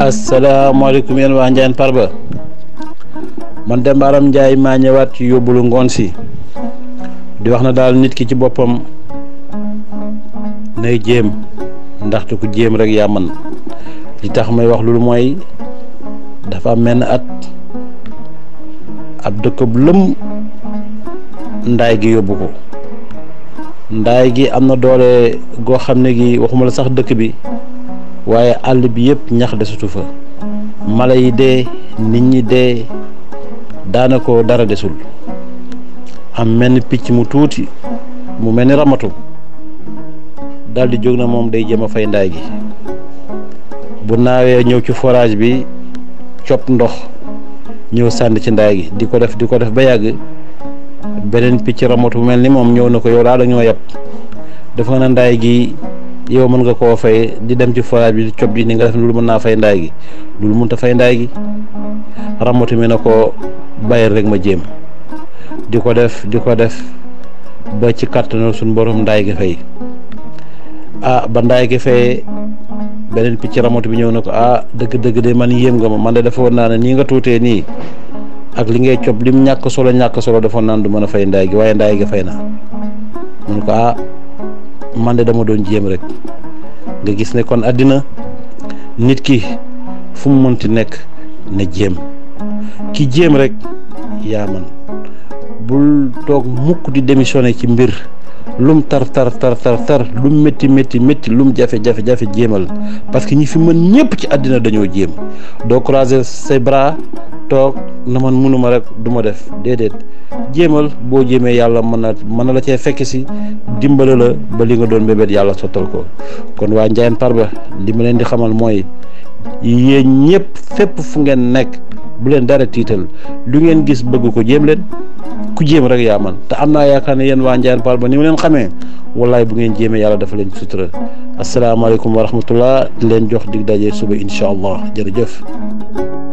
asalaamaaleykum yéen waa Ndiaye Parba man Demba Arame Ndiaye maa ñëwaat ci Yobeulo Ngone si di wax na daal nit ki ci boppam nay jéem ndaxte ku jéem rek yaa man li tax may wax loolu mooy dafa am menn at ab dëkk bu lëm ndaay gi yóbbu ko ndaay gi am na doole goo xam ne gi waxuma la sax dëkk bi waaye àll bi yëpp ñax desatu fa mala yi dee nit ñi dee daanaka dara desul am menn picc mu tuuti mu mel ni ramatu daal di jóg na moom day jëm a fay ndaay gi bu naawee ñëw ci forage bi cop ndox ñëw sànni ci ndaay gi di ko def ba yàgg beneen picc ramatu mel ni moom ñëw na ko yow daal la ñoo yàpp def nga na ndaay gi yow mën nga koo fay di dem ci forage bi di cop bi ni nga def lu mën naa fay ndaay gi loolu mënut a fay ndaay gi ramatu mi na ko bàyyil rek ma jéem di ko def ba ci kàttanal suñu borom ndaay gi fay ba ndaay gi fay beneen picc ramatu bi ñëw na ko dëgg de man yéem nga ma man de dafa woon naa ne nii nga tuutee nii ak li ngay cop lim ñàkk solo defoon naan du mën a fay ndaay gi waaye ndaay gi fay na mun ko man de dama doon jéem rek nga gis ne kon àddina nit ki fu mu mënti nekk na jéem ki jéem rek yaa man bul toog mukk di démissionné ci mbir lum tar lum métti lum jafe jéemal parce que ñi fi mën ñëpp ci àddina dañoo jéem doo croiser ses bras toog na man mënuma rek du ma def déedéet jéemal boo jéemee yàlla mën na la cee fekk si dimbale la ba li nga doon bébét yàlla sottal ko kon waa Ndiaye Parba li ma leen di xamal mooy yéen ñëpp fépp fu ngeen nekk bu leen dara tiital lu ngeen gis bëgg ko jéem leen ku jéem rek yaa man te am naa yaakaar ne yéen waa Ndiaye Parba ni ma leen xamee wallaay bu ngeen jéemee yàlla dafa leen sutura asalaamaaleykum wa rahmatullah di leen jox dig daje suba incha allah jërëjëf.